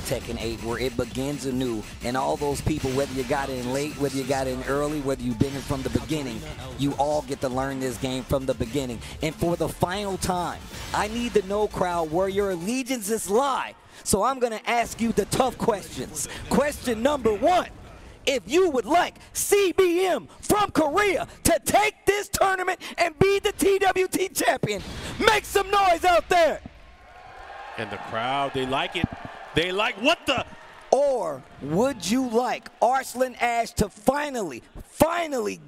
Tekken 8 where it begins anew, and all those people, whether you got in late, whether you got in early, whether you've been in from the beginning, you all get to learn this game from the beginning. And for the final time, I need to know, crowd, where your allegiances lie. So I'm going to ask you the tough questions. Question number 1. If you would like CBM from Korea to take this tournament and be the TWT champion, make some noise out there. And the crowd, they like it. They like what the? Or would you like Arslan Ash to finally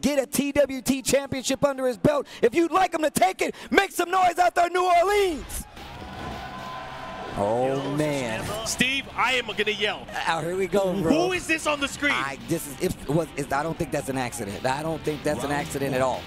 get a TWT championship under his belt? If you'd like him to take it, make some noise out there, New Orleans. Oh, man. Steve, I am going to yell. Here we go, bro. Who is this on the screen? I don't think that's an accident. I don't think that's an accident at all.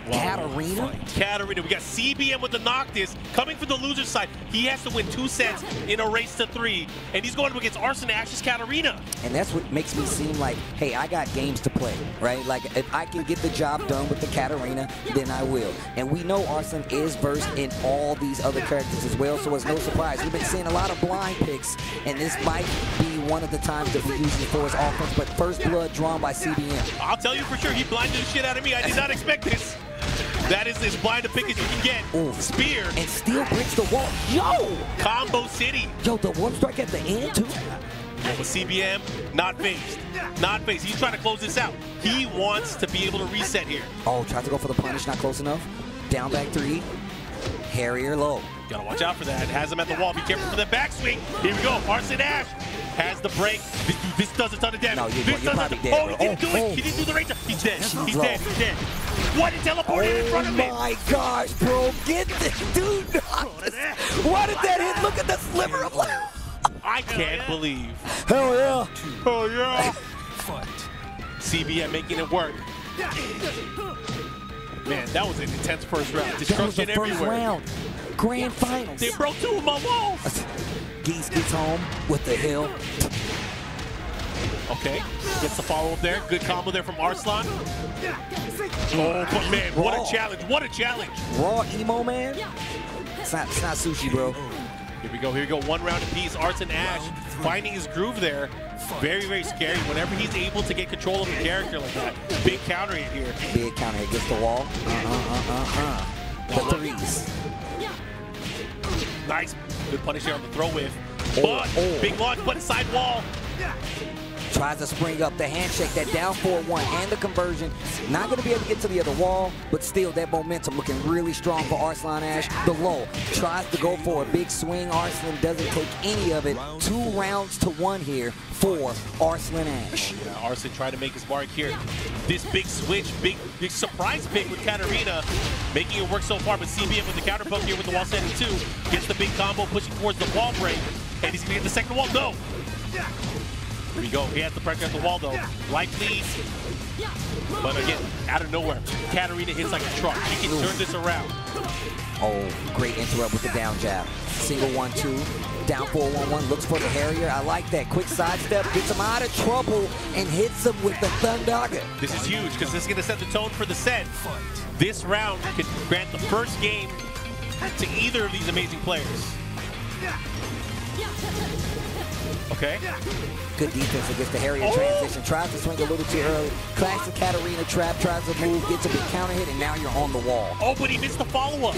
Katarina? Katarina. We got CBM with the Noctis coming from the loser side. He has to win 2 sets in a race to 3, and he's going up against Arslan Ash's Katarina. And that's what makes me seem like, hey, I got games to play, right? Like, if I can get the job done with the Katarina, then I will. And we know Arslan is versed in all these other characters as well, so it's no surprise. We've been seeing a lot of blind picks, and this might be one of the times that we use it for his offense, but first blood drawn by CBM. I'll tell you for sure, he blinded the shit out of me. I did not expect this. That is as blind a pick as you can get. Ooh. Spear. And still breaks the wall. Yo! Combo City. Yo, the warp strike at the end, too. But CBM, not phased. Not phased. He's trying to close this out. He wants to be able to reset here. Oh, tries to go for the punish, not close enough. Down back 3. Harrier low. Gotta watch out for that. Has him at the wall. Be careful for the backswing. Here we go. Arslan Ash has the break. This does a ton of damage. No, you're probably dead, oh, he didn't do it. He didn't do the range. He's dead. He's dead. He's dead. What? He teleported in front of me. Oh my gosh, bro. Get this dude. Why did that hit? Look at the sliver of life. I can't believe. Hell yeah. Oh yeah. CBM making it work. Man, that was an intense first round. Destruction that was the everywhere. First round. Grand finals. They broke 2 of my walls. Geese gets home with the hill. Okay, gets the follow up there. Good combo there from Arslan. Oh, but man, what a challenge! What a challenge! Raw emo, man. It's not sushi, bro. Here we go. Here we go. 1 round apiece. Arslan Ash finding his groove there. Very, very scary. Whenever he's able to get control of a character like that, big counter hit here. Big counter hit. Gets the wall. The 3s. Nice. Good punish there on the throw whiff. But big launch, but a side wall. Tries to spring up the handshake, that down 4-1 and the conversion. Not going to be able to get to the other wall, but still that momentum looking really strong for Arslan Ash. The low tries to go for a big swing. Arslan doesn't take any of it. 2 rounds to 1 here for Arslan Ash. Yeah, Arslan trying to make his mark here. This big switch, big surprise pick with Katarina, making it work so far, but CBM with the counter poke here with the wall setting 2. Gets the big combo, pushing towards the wall break, and he's going to get the second wall. No! Here we go. He has the pressure at the wall, though. Likely, but again, out of nowhere, Katarina hits like a truck. She can turn this around. Oh, great interrupt with the down jab. Single 1-2, down 4-1-1, looks for the Harrier. I like that. Quick sidestep, gets him out of trouble, and hits him with the Thundogger. This is huge, because this is going to set the tone for the set. This round could grant the first game to either of these amazing players. Okay. Good defense against the Harrier transition. Tries to swing a little too early. Classic Katarina trap, tries to move, gets a big counter hit, and now you're on the wall. Oh, but he missed the follow-up.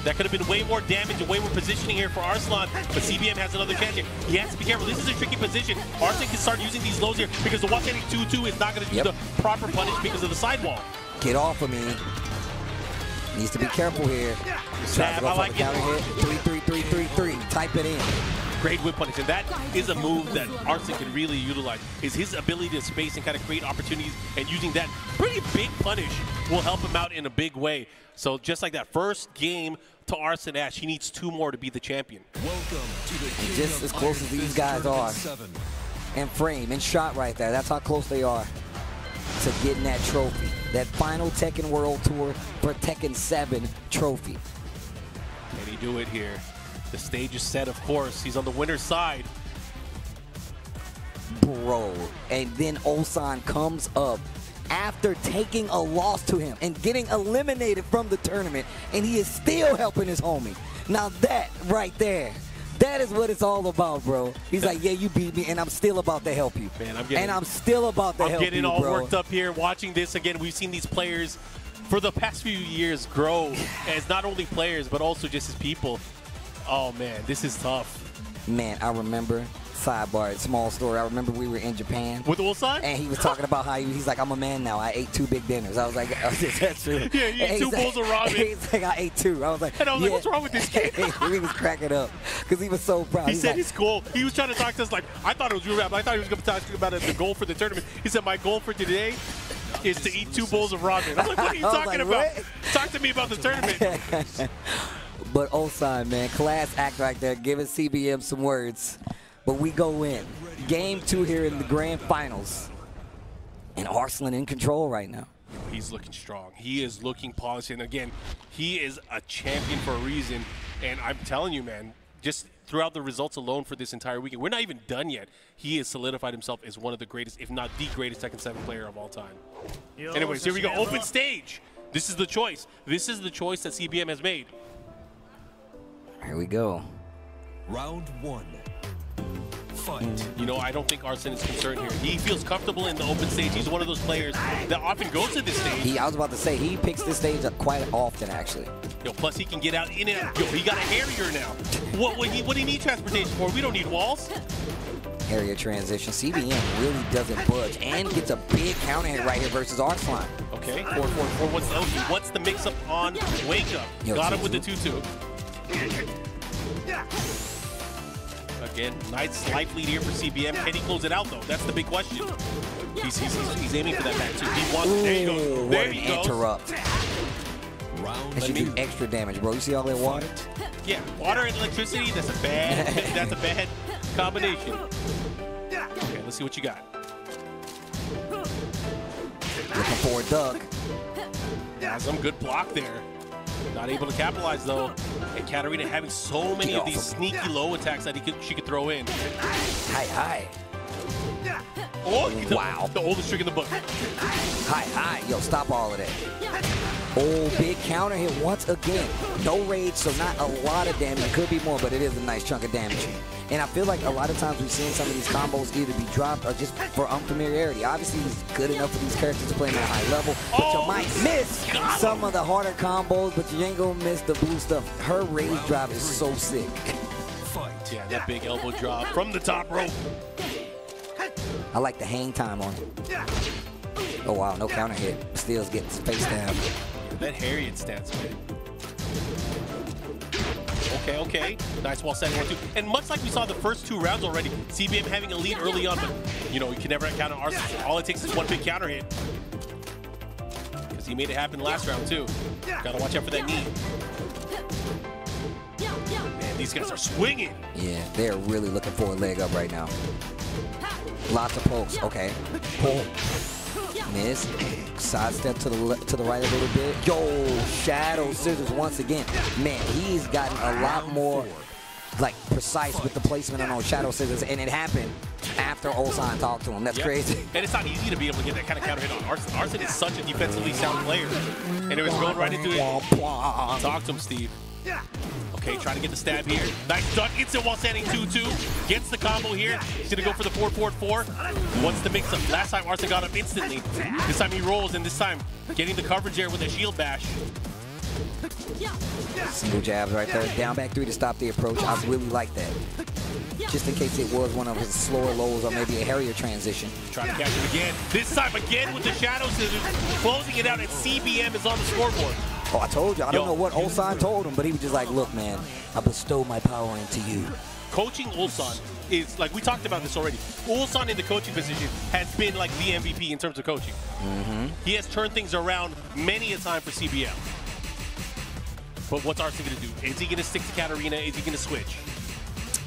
That could have been way more damage and way more positioning here for Arslan, but CBM has another chance here. He has to be careful. This is a tricky position. Arslan can start using these lows here because the wall setting 2-2 is not going to do the proper punish because of the sidewall. Get off of me. Needs to be careful here. Tries to go for the counter hit. 3-3-3-3-3. Type it in. Great whip punish, and that is a move that Arslan can really utilize, is his ability to space and kind of create opportunities, and using that pretty big punish will help him out in a big way. So just like that first game to Arslan Ash, he needs 2 more to be the champion. Welcome to the just as close as these guys are. And frame and shot right there. That's how close they are to getting that trophy. That final Tekken World Tour for Tekken 7 trophy. Can he do it here? The stage is set, of course. He's on the winner's side. Bro. And then Ulsan comes up after taking a loss to him and getting eliminated from the tournament, and he is still helping his homie. Now that right there, That is what it's all about, bro. He's like, yeah, you beat me, and I'm still about to help you. Man, I'm still about to help you, I'm getting all bro. worked up here watching this. Again, we've seen these players for the past few years grow as not only players, but also just as people. Oh, man, this is tough. Man, I remember, sidebar, small story. I remember we were in Japan. With Ulsan? And he was talking about how he's like, I'm a man now. I ate 2 big dinners. I was like, that's true. Yeah, he ate 2 bowls of ramen. He's like, I ate 2. I was like, and I was like, what's wrong with this kid? He was cracking up because he was so proud. He said his goal. He was trying to talk to us like, I thought it was real rap. I thought he was going to talk about the goal for the tournament. He said, my goal for today is to eat 2 bowls of ramen. I was like, what are you talking about? What? Talk to me about the tournament. But Ulsan, man, class act right there, giving CBM some words. But we go in. Game 2 here in the grand finals. And Arslan in control right now. He's looking strong. He is looking polished. And again, he is a champion for a reason. And I'm telling you, man, just throughout the results alone for this entire weekend, we're not even done yet. He has solidified himself as one of the greatest, if not the greatest Tekken 7 player of all time. Anyways, here we go. Open stage. This is the choice. This is the choice that CBM has made. Here we go. Round 1. Fight. You know, I don't think Arslan is concerned here. He feels comfortable in the open stage. He's one of those players that often goes to this stage. I was about to say, he picks this stage up quite often, actually. Yo, plus he can get out in and out. Yo, he got a Harrier now. What do you need transportation for? We don't need walls. Harrier transition. CBM really doesn't budge and gets a big counter hit right here versus Arslan. Okay, 4-4-4. What's the mix-up on Wake Up? Yo, got him with the 2-2. Again, nice slight lead here for CBM. Can he close it out, though? That's the big question. He's aiming for that back, too. He wants it. There you go. There he goes. Interrupt. That should do extra damage, bro. You see all that water? Yeah, water and electricity, that's a bad combination. Okay, let's see what you got. Looking for a duck. Yeah, some good block there. Not able to capitalize, though. And Katarina having so many of these sneaky low attacks that she could throw in. Hi. Oh, wow. The oldest trick in the book. Hi. Yo, stop all of that. Oh, big counter hit once again. No rage, so not a lot of damage. It could be more, but it is a nice chunk of damage. And I feel like a lot of times we've seen some of these combos either be dropped or just for unfamiliarity. Obviously, he's good enough for these characters to play at a high level, but you might miss some of the harder combos, but you ain't gonna miss the blue stuff. Her rage drop is so sick. Yeah, that big elbow drop from the top rope. I like the hang time on it. Oh, wow, no counter hit. Steel's getting face down. That Harriet stance, man. Okay. Nice wall setting 1-2. And much like we saw the first 2 rounds already, CBM having a lead early on, but, you know, you can never counter Arslan. All it takes is one big counter hit. Because he made it happen last round, too. Gotta watch out for that knee. Man, these guys are swinging. Yeah, they're really looking for a leg up right now. Lots of pokes. Okay. Pull. Miss. Sidestep to the right a little bit. Yo, shadow scissors once again. Man, he's gotten a lot more like precise with the placement on those shadow scissors, and it happened after Ulsan talked to him. That's crazy. And it's not easy to be able to get that kind of counter hit on Arslan. Arslan is such a defensively sound player, and it was going right into it. Talk to him, Steve. Okay, trying to get the stab here. Nice duck, instant while standing 2-2. Gets the combo here. He's gonna go for the 4-4-4. Wants to mix up. Last time Arslan got him instantly. This time he rolls, and this time getting the coverage there with a shield bash. Single jabs right there. Down back 3 to stop the approach. I really like that. Just in case it was one of his slower lows or maybe a Harrier transition. Trying to catch him again. This time again with the shadow scissors. Closing it out, and CBM is on the scoreboard. Oh, I told you. I don't know what Ulsan told him, but he was just like, look, man, I bestow my power into you. Coaching Ulsan is, like we talked about this already, Ulsan in the coaching position has been like the MVP in terms of coaching. He has turned things around many a time for CBM. But what's Arslan going to do? Is he going to stick to Katarina? Is he going to switch?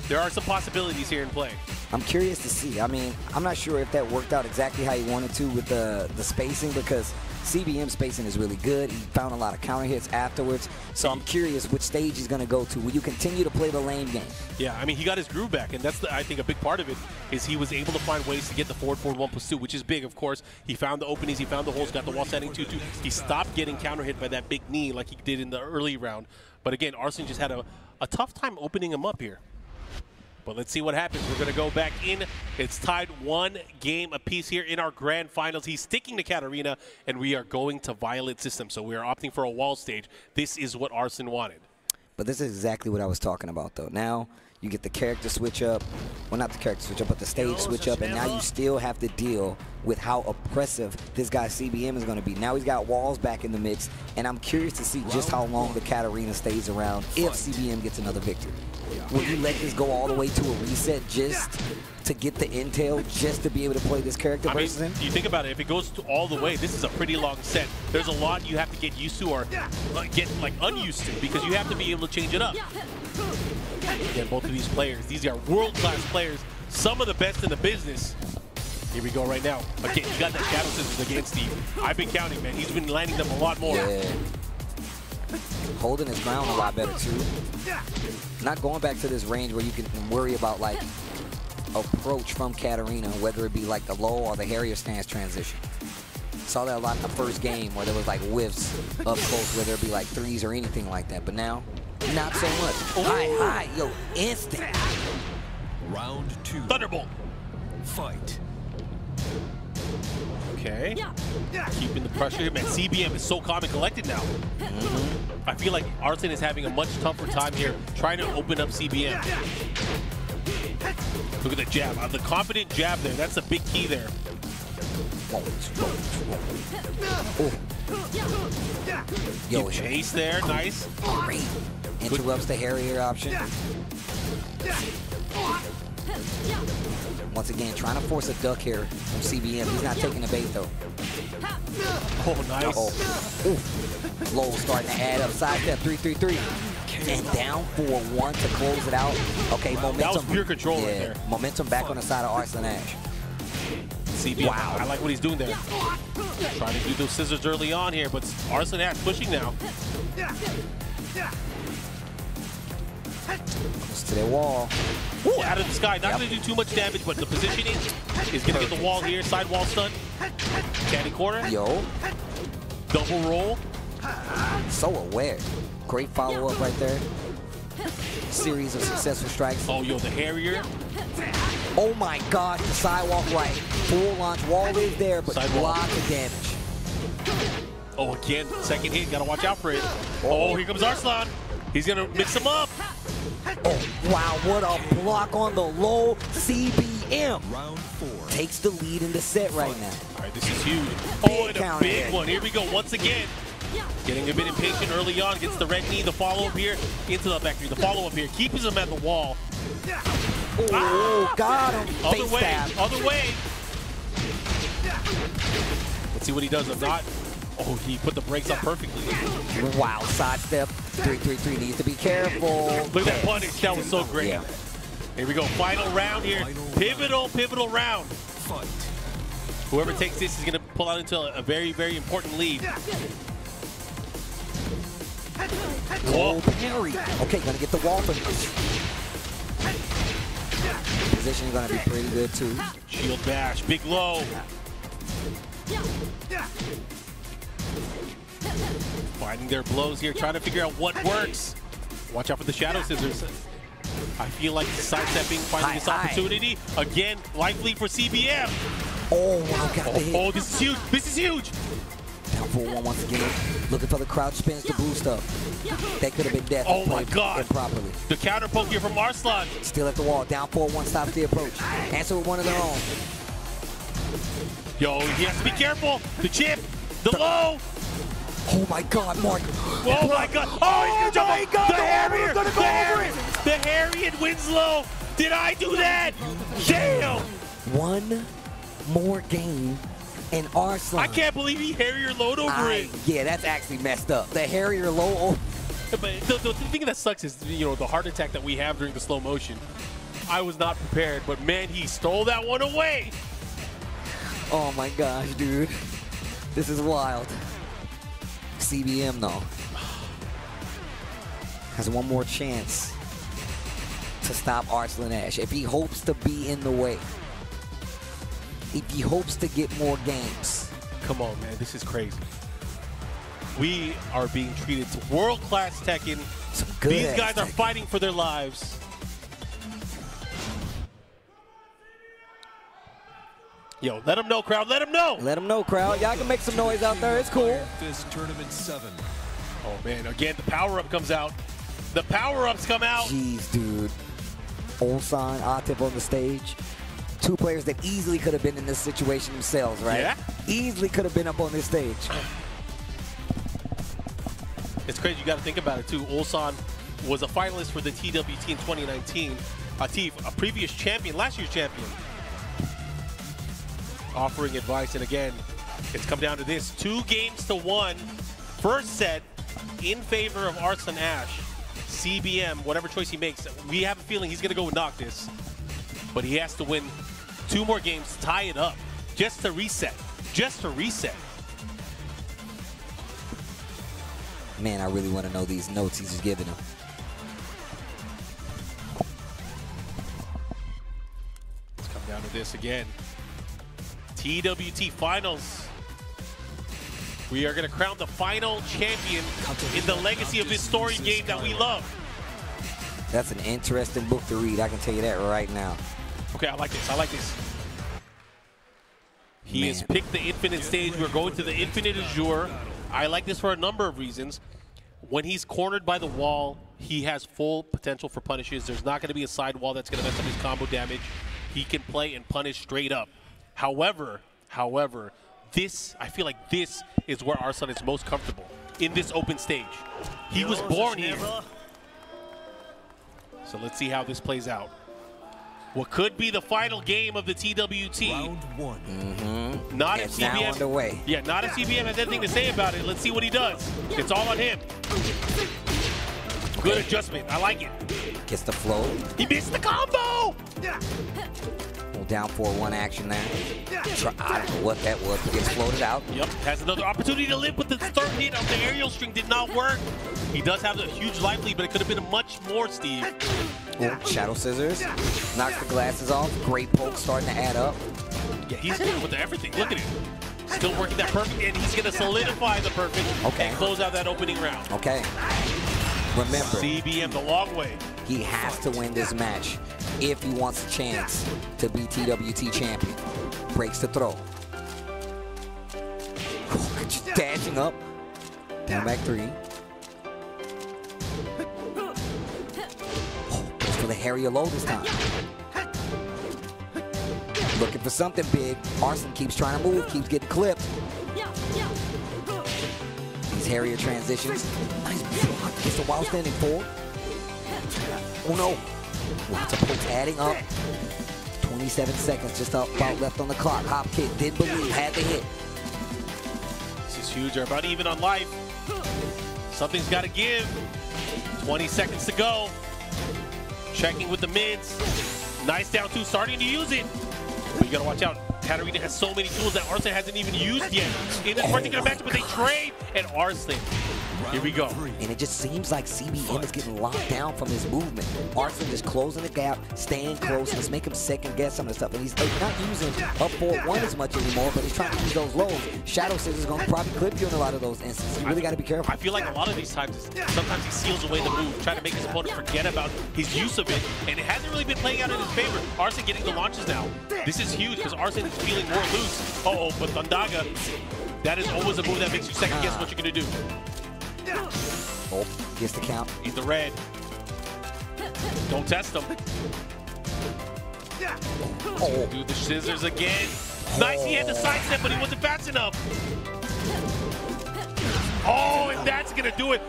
There are some possibilities here in play. I'm curious to see. I mean, I'm not sure if that worked out exactly how he wanted to with the spacing, because CBM spacing is really good. He found a lot of counter hits afterwards. So I'm curious which stage he's going to go to. Will you continue to play the lane game? Yeah, I mean, he got his groove back, and that's, I think, a big part of it is he was able to find ways to get the forward 1+2, which is big, of course. He found the openings, he found the holes, got the wall standing 2-2. He stopped getting counter hit by that big knee like he did in the early round. But again, Arslan just had a tough time opening him up here. But let's see what happens. We're going to go back in. It's tied 1 game apiece here in our grand finals. He's sticking to Katarina, and we are going to Violet system. So we are opting for a wall stage. This is what Arslan wanted. But this is exactly what I was talking about, though. Now you get the character switch up. Well, not the character switch up, but the stage switch up. And now you still have to deal with how oppressive this guy CBM is going to be. Now he's got walls back in the mix. And I'm curious to see just how long the Katarina stays around if CBM gets another victory. Will you let this go all the way to a reset just to get the intel, just to be able to play this character versus him? You think about it, if it goes all the way, this is a pretty long set. There's a lot you have to get used to or get like unused to because you have to be able to change it up. Again, both of these players, these are world-class players, some of the best in the business. Here we go right now. Again, you got that Shadow Scissors against Steve. I've been counting, man. He's been landing them a lot more. Yeah. Holding his ground a lot better, too. Not going back to this range where you can worry about, like, approach from Katarina, whether it be, like, the low or the Harrier stance transition. Saw that a lot in the first game where there was, like, whiffs up close, whether it be, like, threes or anything like that. But now, not so much. High, yo, instant. Round 2. Thunderbolt. Fight. Okay. Keeping the pressure here. Man, CBM is so calm and collected now. I feel like Arslan is having a much tougher time here trying to open up CBM. Look at the jab. The confident jab there. That's a big key there. Yo, chase there. Nice. Great. Interrupts the Harrier option. Once again, trying to force a duck here from CBM. He's not taking the bait, though. Oh, nice. Low starting to add up. Sidestep, 3-3-3. And down 4-1 to close it out. Okay, momentum. That was pure control right there. Momentum back on the side of Arslan Ash. CBM, wow. I like what he's doing there. Trying to do those scissors early on here, but Arslan Ash pushing now. Close to their wall. Ooh, out of the sky. Not going to do too much damage, but the positioning is going to get the wall here. Side wall stun. Caddy corner. Yo. Double roll. So aware. Great follow-up right there. Series of successful strikes. Oh, yo, the Harrier. Oh my gosh, the sidewalk right. Full launch. Wall is there, but lots of damage. Oh, again, second hit. Got to watch out for it. Oh, here comes Arslan. He's going to mix him up. Oh, wow, what a block on the low. CBM Round 4. takes the lead in the set right now. All right, this is huge. Oh, and a big one. Here we go once again. Getting a bit impatient early on. Gets the red knee. The follow-up here. Into the back three. The follow-up here. Keeps him at the wall. Oh, got him. Other way. Other way. Let's see what he does. If not, oh, he put the brakes on perfectly. Wow, sidestep. 3-3-3 needs to be careful. Look at that punish. That was so great. Yeah. Here we go. Final round here. Pivotal round. Fight. Whoever takes this is going to pull out into a very, very important lead. Whoa, parry. Okay, gonna get the wall for this. Position is gonna be pretty good too. Shield bash, big low. Finding their blows here, trying to figure out what works. Watch out for the Shadow Scissors. I feel like sidestepping, finding this opportunity. Again, life lead for CBM. Oh, wow, got the hit. Oh, this is huge. This is huge. Down 4-1 once again. Looking for the crouch spins to boost up. That could have been death. Oh my God. Improperly. The counter poke here from Arslan. Still at the wall. Down 4-1 stops the approach. Answer with one of their own. Yo, he has to be careful. The chip, the low. Oh my God, Mark. Oh my God. Oh my God. The Harrier. The Harrier wins low. Did I do that? Damn. One more game. And Arslan. I can't believe he Harrier load over it. Yeah, that's actually messed up. The Harrier low. But the thing that sucks is, you know, the heart attack that we have during the slow motion. I was not prepared, but man, he stole that one away. Oh my gosh, dude. This is wild. CBM, though, has one more chance to stop Arslan Ash. If he hopes to be in the way. If he hopes to get more games. Come on, man. This is crazy. We are being treated to world-class Tekken. These guys are fighting for their lives. Yo, let him know, crowd. Let him know. Let them know, crowd. Y'all can make some noise out there. It's cool. This tournament 7. Oh, man. Again, the power-up comes out. The power-ups come out. Jeez, dude. Arslan, Atif on the stage. Two players that easily could have been in this situation themselves, right? Yeah. Easily could have been up on this stage. It's crazy. You got to think about it, too. Arslan was a finalist for the TWT in 2019. Atif, a previous champion, last year's champion, offering advice. And again, it's come down to this. 2-1. First set in favor of Arslan Ash. CBM, whatever choice he makes, we have a feeling he's going to go with Noctis. But he has to win 2 more games, tie it up, just to reset. Just to reset. Man, I really want to know these notes he's just giving him. Let's come down to this again. TWT Finals. We are going to crown the final champion in the legacy of this story game that we love. That's an interesting book to read. I can tell you that right now. Okay, I like this. I like this. He has picked the Infinite stage. We're going to the Infinite Azure. I like this for a number of reasons. When he's cornered by the wall, he has full potential for punishes. There's not going to be a side wall that's going to mess up his combo damage. He can play and punish straight up. However, I feel like this is where Arslan is most comfortable, in this open stage. He was born here. So let's see how this plays out. What could be the final game of the TWT. Round 1. Not if It's now CBM. underway. Yeah, not if CBM has anything to say about it. Let's see what he does. It's all on him. Good adjustment. I like it. Gets the flow. He missed the combo. Little down 4-1 action there. I don't know what that was, but gets floated out. Yep, has another opportunity to live, but the third hit of the aerial string did not work. He does have a huge life lead, but it could have been much more, Steve. Oh, Shadow Scissors. Knocks the glasses off. Great poke starting to add up. Yeah, he's hitting with everything. Look at him. Still working that perfect, and he's going to solidify the perfect and close out that opening round. Okay. Remember, CBM the long way. he has to win this match if he wants a chance to be TWT champion. Breaks the throw. Just dashing up. Down back 3. Goes for the Harrier low this time. Looking for something big. Arslan keeps trying to move, keeps getting clipped. These Harrier transitions. Nice block. Gets the while standing forward. Oh no. Lots of pokes adding up. 27 seconds just about left on the clock. Hop kick, didn't believe, had to hit. This is huge. They're about even on life. Something's got to give. 20 seconds to go. Checking with the mids. Nice down 2, starting to use it. But you got to watch out. Katarina has so many tools that Arslan hasn't even used yet in this particular match, but they trade, and Arslan. Here we go. And it just seems like CBM is getting locked down from his movement. Arslan just closing the gap, staying close, and let's make him second guess some of the stuff. And he's not using up 4-1 as much anymore, but he's trying to use those lows. Shadow Scissors is going to probably clip you in a lot of those instances. You really got to be careful. I feel like a lot of these times, sometimes he seals away the move, trying to make his opponent forget about his use of it, and it hasn't really been playing out in his favor. Arslan getting the launches now. This is huge because Arslan is feeling more loose. Uh-oh, but Thundaga, that is always a move that makes you second guess what you're going to do. Oh, gets the count. He's the red. Don't test him. Oh. Do the scissors again. Nice, he had the sidestep, but he wasn't fast enough. Oh, and that's going to do it.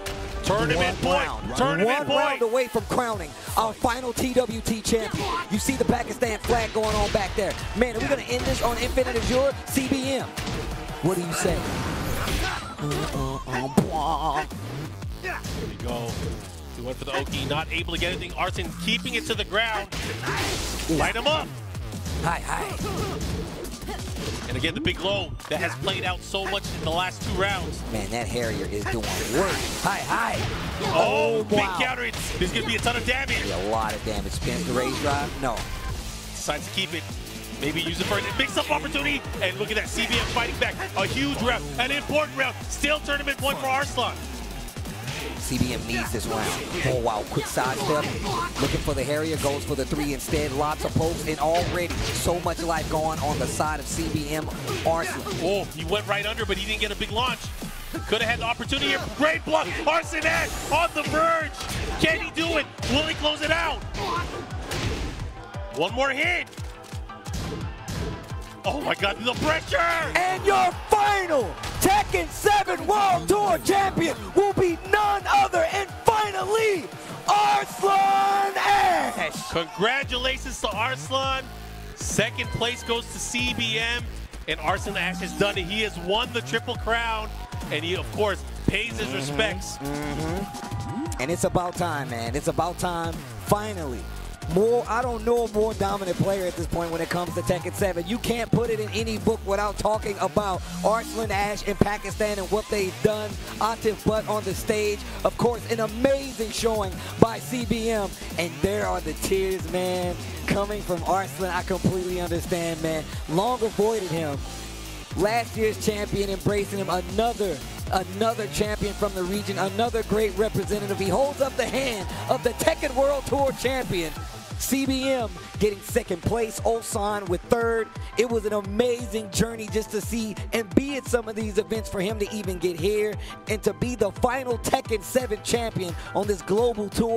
Tournament point. Tournament One round point. away from crowning our final TWT champion. You see the Pakistan flag going on back there. Man, are we going to end this on Infinite Azure? CBM, what do you say? There we go. He went for the Oki, not able to get anything. Arslan keeping it to the ground. Light him up. Hi. And again, the big low that has played out so much in the last 2 rounds. Man, that Harrier is doing work. Hi. Oh, big wow. counter. There's going to be a ton of damage. A lot of damage. Spins the raise drive? No. Decides to keep it. Maybe use it for a mix-up opportunity. And look at that, CBM fighting back. A huge round, an important round. Still tournament point for Arslan. CBM needs this round. Oh, wow, quick sidestep. Looking for the Harrier, goes for the 3 instead. Lots of pokes, and already so much life going on the side of CBM Arslan. Oh, he went right under, but he didn't get a big launch. Could have had the opportunity here. Great block. Arslan on the verge. Can he do it? Will he close it out? One more hit. Oh my God, the pressure! And your final Tekken 7 World Tour champion will be none other, and finally, Arslan Ash! Congratulations to Arslan. Second place goes to CBM, and Arslan Ash has done it. He has won the Triple Crown, and he, of course, pays his respects. And it's about time, man. It's about time, finally. I don't know a more dominant player at this point when it comes to Tekken 7. You can't put it in any book without talking about Arslan Ash in Pakistan and what they've done. Atif Butt on the stage. Of course, an amazing showing by CBM. And there are the tears, man, coming from Arslan. I completely understand, man. Long avoided him. Last year's champion, embracing him. Another champion from the region, another great representative. He holds up the hand of the Tekken World Tour champion. CBM getting second place, Ulsan with third. It was an amazing journey just to see and be at some of these events for him to even get here and to be the final Tekken 7 champion on this global tour.